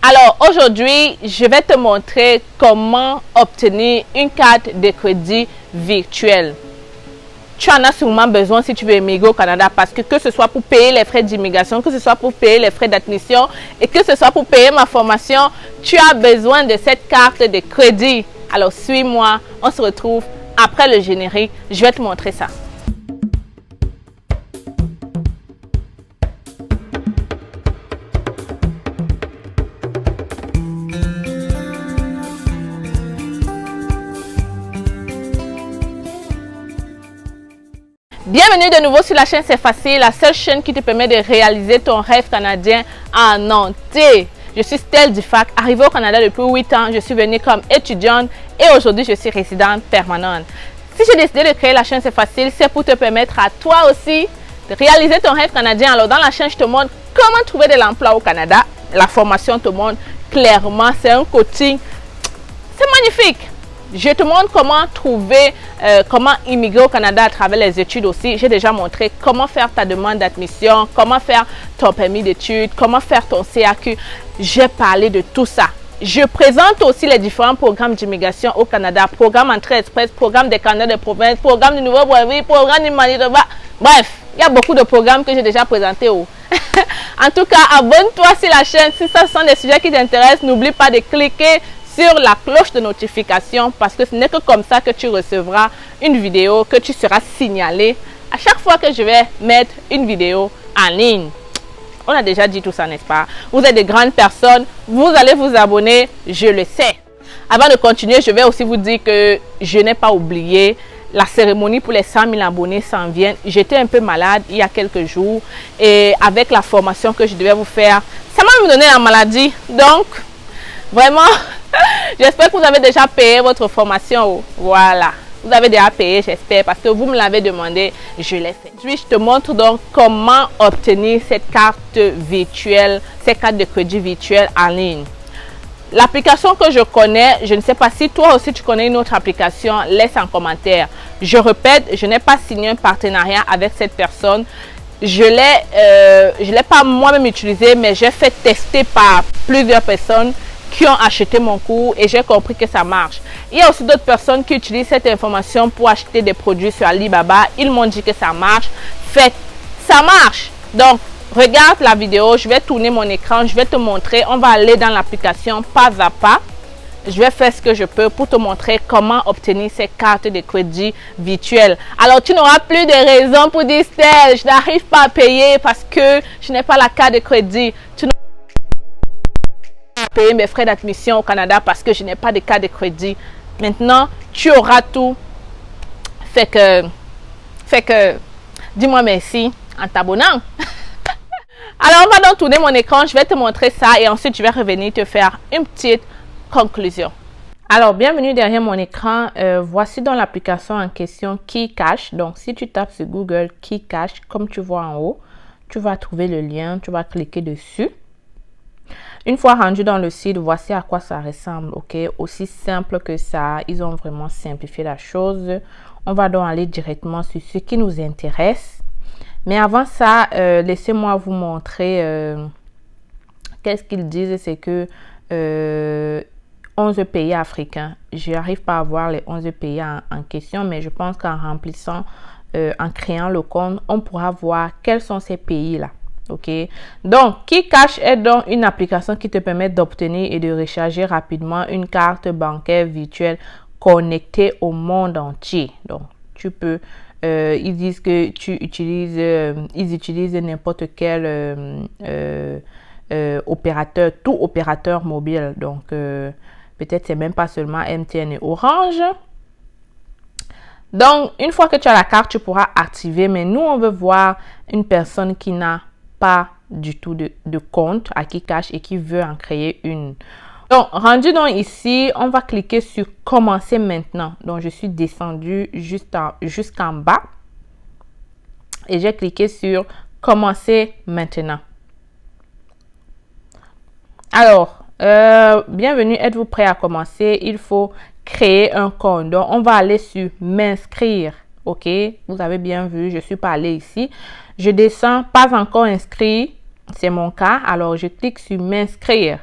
Alors aujourd'hui, je vais te montrer comment obtenir une carte de crédit virtuelle. Tu en as sûrement besoin si tu veux émigrer au Canada parce que ce soit pour payer les frais d'immigration, que ce soit pour payer les frais d'admission et que ce soit pour payer ma formation, tu as besoin de cette carte de crédit. Alors suis-moi, on se retrouve après le générique, je vais te montrer ça. Bienvenue de nouveau sur la chaîne C'est Facile, la seule chaîne qui te permet de réaliser ton rêve canadien en entier. Je suis Stell Dufac, arrivée au Canada depuis 8 ans. Je suis venue comme étudiante et aujourd'hui je suis résidente permanente. Si j'ai décidé de créer la chaîne C'est Facile, c'est pour te permettre à toi aussi de réaliser ton rêve canadien. Alors dans la chaîne, je te montre comment trouver de l'emploi au Canada. La formation te montre clairement, c'est un coaching, c'est magnifique. Je te montre comment trouver, comment immigrer au Canada à travers les études aussi. J'ai déjà montré comment faire ta demande d'admission, comment faire ton permis d'études, comment faire ton CAQ. J'ai parlé de tout ça. Je présente aussi les différents programmes d'immigration au Canada, programme Entrée Express, programme des Canadiens de province, programme du Nouveau-Brunswick, programme du Manitoba. Bref, il y a beaucoup de programmes que j'ai déjà présentés. En tout cas, abonne-toi sur la chaîne. Si ce sont des sujets qui t'intéressent, n'oublie pas de cliquer sur la cloche de notification parce que ce n'est que comme ça que tu recevras une vidéo, que tu seras signalé à chaque fois que je vais mettre une vidéo en ligne. On a déjà dit tout ça, n'est-ce pas? Vous êtes de grandes personnes, vous allez vous abonner, je le sais. Avant de continuer, je vais aussi vous dire que je n'ai pas oublié la cérémonie pour les 100 000 abonnés s'en vient. J'étais un peu malade il y a quelques jours et avec la formation que je devais vous faire, ça m'a donné la maladie. Donc, vraiment, j'espère que vous avez déjà payé votre formation. Voilà, vous avez déjà payé, j'espère, parce que vous me l'avez demandé, je l'ai fait. Puis, je te montre donc comment obtenir cette carte virtuelle, cette carte de crédit virtuelle en ligne. L'application que je connais, je ne sais pas si toi aussi tu connais une autre application, laisse en commentaire. Je répète, je n'ai pas signé un partenariat avec cette personne. Je ne l'ai pas moi-même utilisé, mais j'ai fait tester par plusieurs personnes qui ont acheté mon cours et j'ai compris que ça marche. Il y a aussi d'autres personnes qui utilisent cette information pour acheter des produits sur Alibaba. Ils m'ont dit que ça marche. Fait, ça marche. Donc, regarde la vidéo. Je vais tourner mon écran. Je vais te montrer. On va aller dans l'application pas à pas. Je vais faire ce que je peux pour te montrer comment obtenir ces cartes de crédit virtuelles. Alors, tu n'auras plus de raison pour dire, Stell, je n'arrive pas à payer parce que je n'ai pas la carte de crédit. Tu payer mes frais d'admission au Canada parce que je n'ai pas de carte de crédit. Maintenant, tu auras tout. Fait que, dis-moi merci en t'abonnant. Alors, on va donc tourner mon écran. Je vais te montrer ça et ensuite, je vais revenir te faire une petite conclusion. Alors, bienvenue derrière mon écran. Voici donc l'application en question KeyCash. Donc, si tu tapes sur Google KeyCash, comme tu vois en haut, tu vas trouver le lien. Tu vas cliquer dessus. Une fois rendu dans le site, voici à quoi ça ressemble, ok? Aussi simple que ça, ils ont vraiment simplifié la chose. On va donc aller directement sur ce qui nous intéresse. Mais avant ça, laissez-moi vous montrer qu'est-ce qu'ils disent, c'est que 11 pays africains. Je n'arrive pas à voir les 11 pays en question, mais je pense qu'en remplissant, en créant le compte, on pourra voir quels sont ces pays-là. Ok, donc KeyCash est donc une application qui te permet d'obtenir et de recharger rapidement une carte bancaire virtuelle connectée au monde entier. Donc tu peux, ils disent que ils utilisent n'importe quel opérateur, tout opérateur mobile. Donc peut-être c'est même pas seulement MTN et Orange. Donc une fois que tu as la carte, tu pourras activer. Mais nous on veut voir une personne qui n'a pas du tout de compte à KeyCash et qui veut en créer une. Donc, rendu donc ici, on va cliquer sur commencer maintenant. Donc, je suis descendue jusqu'en bas et j'ai cliqué sur commencer maintenant. Alors, bienvenue, êtes-vous prêt à commencer? Il faut créer un compte. Donc, on va aller sur m'inscrire. Ok, vous avez bien vu, je suis pas allée ici. Je descends, pas encore inscrit, c'est mon cas. Alors, je clique sur m'inscrire.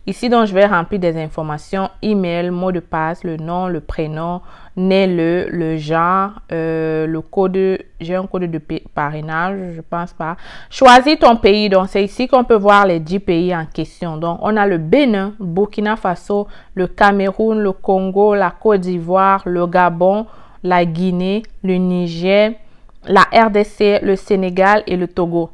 Ici, donc, je vais remplir des informations, email, mot de passe, le nom, le prénom, né le genre, le code, j'ai un code de parrainage, je pense pas. Choisis ton pays, donc c'est ici qu'on peut voir les 10 pays en question. Donc, on a le Bénin, Burkina Faso, le Cameroun, le Congo, la Côte d'Ivoire, le Gabon, la Guinée, le Niger, la RDC, le Sénégal et le Togo.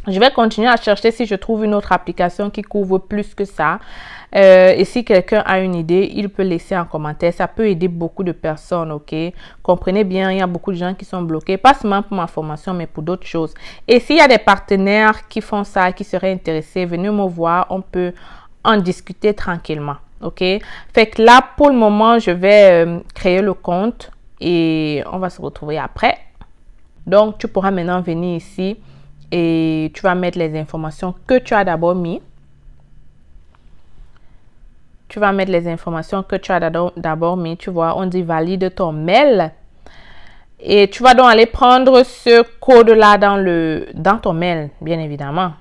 Je vais continuer à chercher si je trouve une autre application qui couvre plus que ça. Et si quelqu'un a une idée, il peut laisser en commentaire. Ça peut aider beaucoup de personnes, ok? Comprenez bien, il y a beaucoup de gens qui sont bloqués, pas seulement pour ma formation, mais pour d'autres choses. Et s'il y a des partenaires qui font ça, qui seraient intéressés, venez me voir, on peut en discuter tranquillement, ok? Fait que là, pour le moment, je vais créer le compte et on va se retrouver après. Donc, tu pourras maintenant venir ici et tu vas mettre les informations que tu as d'abord mis. Tu vas mettre les informations que tu as d'abord mis. Tu vois, on dit valide ton mail. Et tu vas donc aller prendre ce code-là dans ton mail, bien évidemment.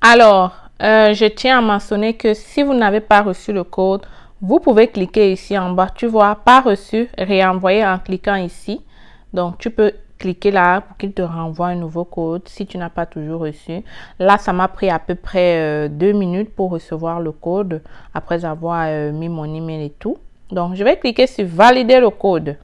Alors, je tiens à mentionner que si vous n'avez pas reçu le code, vous pouvez cliquer ici en bas. Tu vois, pas reçu, réenvoyer en cliquant ici. Donc, tu peux cliquer là pour qu'il te renvoie un nouveau code si tu n'as pas toujours reçu. Là, ça m'a pris à peu près 2 minutes pour recevoir le code après avoir mis mon email et tout. Donc, je vais cliquer sur valider le code.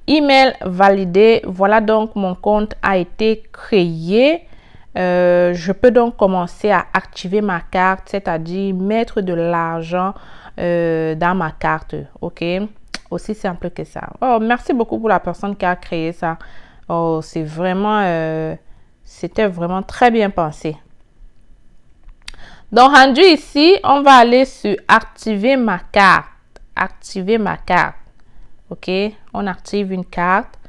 Email validé. Voilà, donc mon compte a été créé. Je peux donc commencer à activer ma carte, c'est-à-dire mettre de l'argent dans ma carte. Ok? Aussi simple que ça. Oh, merci beaucoup pour la personne qui a créé ça. Oh, c'est vraiment, c'était vraiment très bien pensé. Donc, rendu ici, on va aller sur activer ma carte. Activer ma carte. Ok, on active une carte.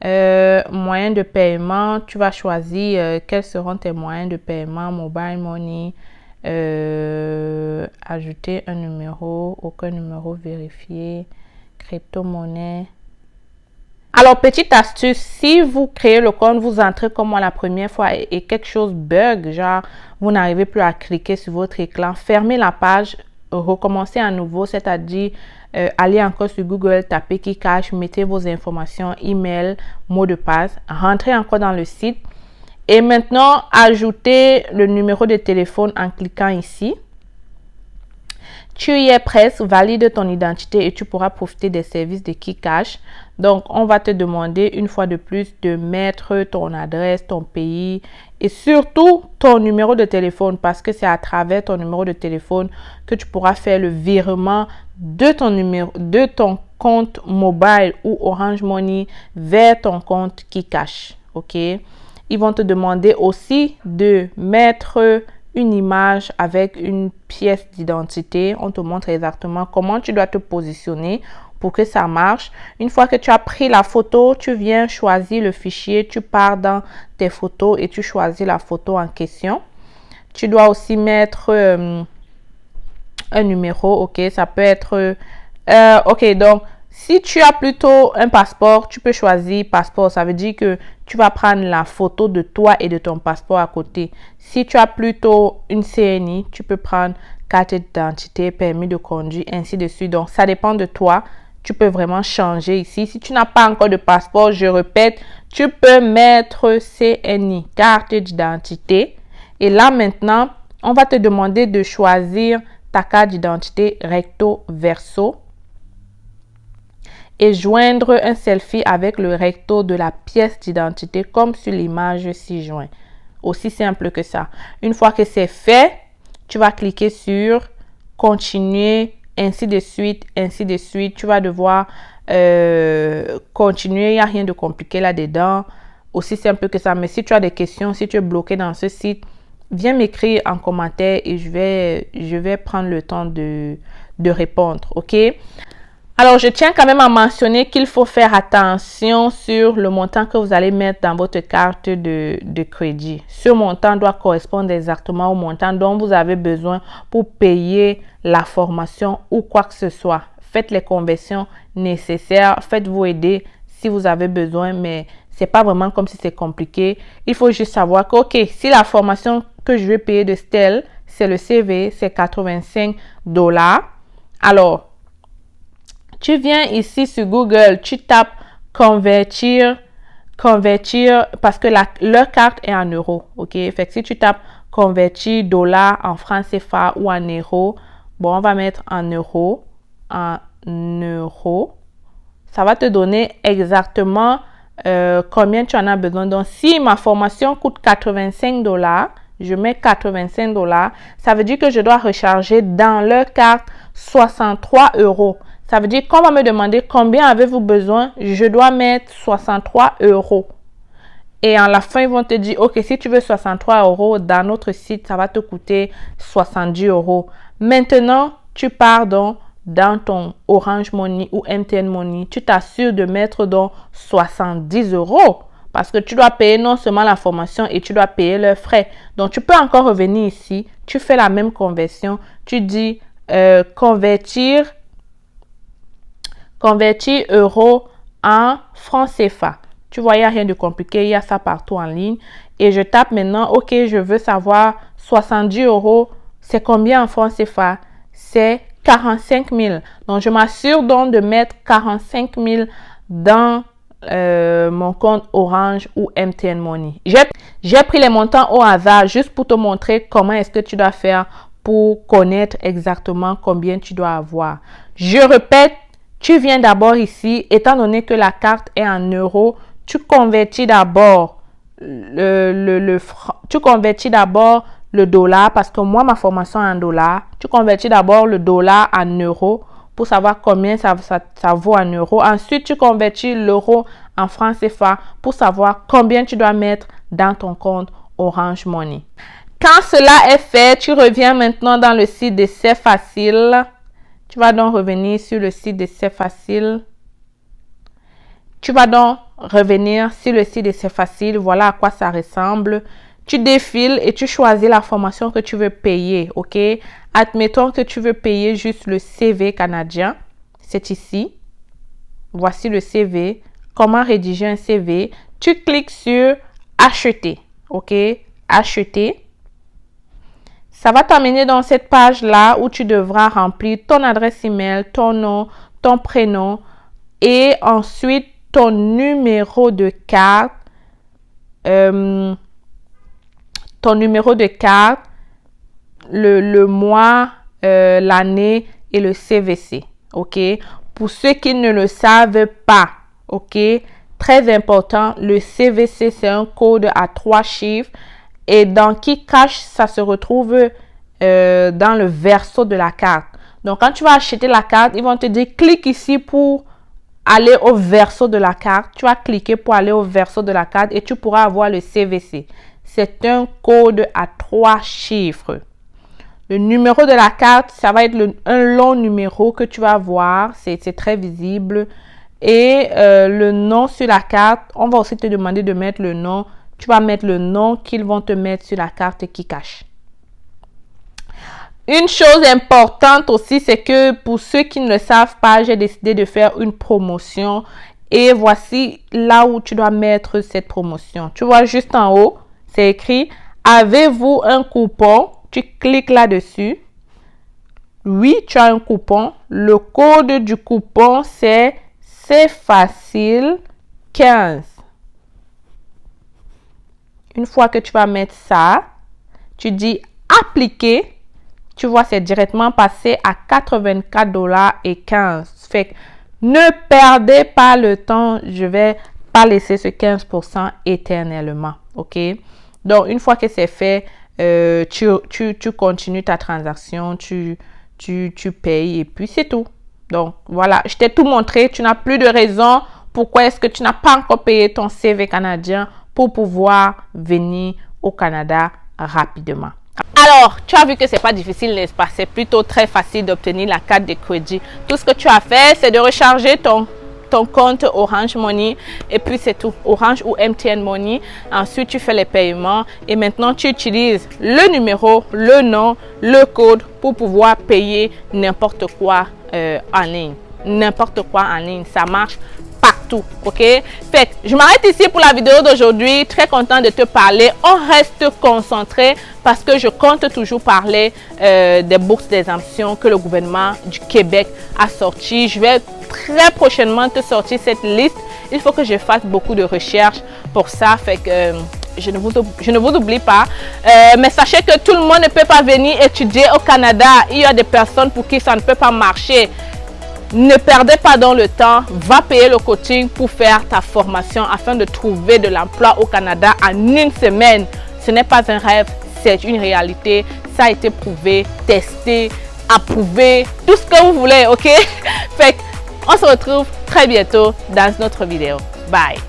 Moyen de paiement, tu vas choisir quels seront tes moyens de paiement. Mobile money. Ajouter un numéro, aucun numéro vérifié. Crypto-monnaie. Alors, petite astuce, si vous créez le compte, vous entrez comme moi la première fois et quelque chose bug, genre vous n'arrivez plus à cliquer sur votre écran, fermez la page, recommencez à nouveau, c'est-à-dire allez encore sur Google, tapez KiCash, mettez vos informations, email, mot de passe, rentrez encore dans le site et maintenant ajoutez le numéro de téléphone en cliquant ici. Tu y es presque, valide ton identité et tu pourras profiter des services de KiCash. Donc, on va te demander une fois de plus de mettre ton adresse, ton pays et surtout ton numéro de téléphone parce que c'est à travers ton numéro de téléphone que tu pourras faire le virement de ton compte mobile ou Orange Money vers ton compte KiCash. Ok? Ils vont te demander aussi de mettre une image avec une pièce d'identité. On te montre exactement comment tu dois te positionner pour que ça marche. Une fois que tu as pris la photo, tu viens choisir le fichier, tu pars dans tes photos et tu choisis la photo en question. Tu dois aussi mettre un numéro, ok, ça peut être ok, donc si tu as plutôt un passeport, tu peux choisir passeport. Ça veut dire que tu vas prendre la photo de toi et de ton passeport à côté. Si tu as plutôt une CNI, tu peux prendre carte d'identité, permis de conduire, ainsi de suite. Donc, ça dépend de toi. Tu peux vraiment changer ici. Si tu n'as pas encore de passeport, je répète, tu peux mettre CNI, carte d'identité. Et là, maintenant, on va te demander de choisir ta carte d'identité recto verso et joindre un selfie avec le recto de la pièce d'identité comme sur l'image ci-joint. Aussi simple que ça. Une fois que c'est fait, tu vas cliquer sur continuer, ainsi de suite, ainsi de suite. Tu vas devoir continuer. Il n'y a rien de compliqué là-dedans. Aussi simple que ça. Mais si tu as des questions, si tu es bloqué dans ce site, viens m'écrire en commentaire et je vais prendre le temps de répondre. OK? Alors, je tiens quand même à mentionner qu'il faut faire attention sur le montant que vous allez mettre dans votre carte de crédit. Ce montant doit correspondre exactement au montant dont vous avez besoin pour payer la formation ou quoi que ce soit. Faites les conversions nécessaires. Faites-vous aider si vous avez besoin, mais c'est pas vraiment comme si c'est compliqué. Il faut juste savoir que, ok, si la formation que je vais payer de Stell, c'est le CV, c'est 85 $. Alors, tu viens ici sur Google, tu tapes convertir parce que leur carte est en euros, ok? Fait que si tu tapes convertir $ en francs CFA ou en euros, bon, on va mettre en euros, ça va te donner exactement combien tu en as besoin. Donc, si ma formation coûte 85 $, je mets 85 $, ça veut dire que je dois recharger dans leur carte 63 €. Ça veut dire qu'on va me demander combien avez-vous besoin, je dois mettre 63 €. Et à la fin, ils vont te dire, ok, si tu veux 63 € dans notre site, ça va te coûter 70 €. Maintenant, tu pars donc dans ton Orange Money ou MTN Money, tu t'assures de mettre donc 70 € parce que tu dois payer non seulement la formation et tu dois payer leurs frais. Donc, tu peux encore revenir ici, tu fais la même conversion, tu dis convertir euros en francs CFA. Tu vois, il n'y a rien de compliqué, il y a ça partout en ligne. Et je tape maintenant, ok, je veux savoir 70 €, c'est combien en francs CFA? C'est 45 000. Donc, je m'assure donc de mettre 45 000 dans mon compte Orange ou MTN Money. J'ai pris les montants au hasard juste pour te montrer comment est-ce que tu dois faire pour connaître exactement combien tu dois avoir. Je répète, tu viens d'abord ici, étant donné que la carte est en euros, tu convertis d'abord le dollar parce que moi, ma formation est en dollars. Tu convertis d'abord le dollar en euros pour savoir combien ça vaut en euros. Ensuite, tu convertis l'euro en francs CFA pour savoir combien tu dois mettre dans ton compte Orange Money. Quand cela est fait, tu reviens maintenant dans le site de C'est Facile. Tu vas donc revenir sur le site de C'est Facile. Tu vas donc revenir sur le site de C'est Facile. Voilà à quoi ça ressemble. Tu défiles et tu choisis la formation que tu veux payer, ok? Admettons que tu veux payer juste le CV canadien. C'est ici. Voici le CV. Comment rédiger un CV? Tu cliques sur Acheter, ok? Acheter. Ça va t'amener dans cette page-là où tu devras remplir ton adresse email, ton nom, ton prénom et ensuite ton numéro de carte. Ton numéro de carte, le mois, l'année et le CVC, ok? Pour ceux qui ne le savent pas, ok? Très important, le CVC, c'est un code à 3 chiffres et dans KeyCash, ça se retrouve dans le verso de la carte. Donc, quand tu vas acheter la carte, ils vont te dire, clique ici pour aller au verso de la carte. Tu vas cliquer pour aller au verso de la carte et tu pourras avoir le CVC. C'est un code à 3 chiffres. Le numéro de la carte, ça va être un long numéro que tu vas voir. C'est très visible. Et le nom sur la carte, on va aussi te demander de mettre le nom. Tu vas mettre le nom qu'ils vont te mettre sur la carte KeyCash. Une chose importante aussi, c'est que pour ceux qui ne le savent pas, j'ai décidé de faire une promotion. Et voici là où tu dois mettre cette promotion. Tu vois juste en haut. C'est écrit, avez-vous un coupon? Tu cliques là-dessus. Oui, tu as un coupon. Le code du coupon, c'est facile 15. Une fois que tu vas mettre ça, tu dis appliquer. Tu vois, c'est directement passé à 84,15 $. Fait que ne perdez pas le temps. Je vais pas laisser ce 15% éternellement. OK? Donc, une fois que c'est fait, tu continues ta transaction, tu payes et puis c'est tout. Donc, voilà, je t'ai tout montré. Tu n'as plus de raison. Pourquoi est-ce que tu n'as pas encore payé ton CV canadien pour pouvoir venir au Canada rapidement? Alors, tu as vu que c'est pas difficile, n'est-ce pas? C'est plutôt très facile d'obtenir la carte de crédit. Tout ce que tu as fait, c'est de recharger ton compte Orange Money et puis c'est tout. Orange ou MTN Money. Ensuite, tu fais les paiements et maintenant, tu utilises le numéro, le nom, le code pour pouvoir payer n'importe quoi en ligne. N'importe quoi en ligne. Ça marche partout. partout, ok? Fait que je m'arrête ici pour la vidéo d'aujourd'hui. Très content de te parler. On reste concentré parce que je compte toujours parler des bourses d'exemption que le gouvernement du Québec a sorti. Je vais très prochainement te sortir cette liste. Il faut que je fasse beaucoup de recherches pour ça. Fait que je ne vous oublie pas. Mais sachez que tout le monde ne peut pas venir étudier au Canada. Il y a des personnes pour qui ça ne peut pas marcher. Ne perdez pas dans le temps. Va payer le coaching pour faire ta formation afin de trouver de l'emploi au Canada en une semaine. Ce n'est pas un rêve, c'est une réalité. Ça a été prouvé, testé, approuvé, tout ce que vous voulez, ok? Fait qu'on se retrouve très bientôt dans notre vidéo. Bye!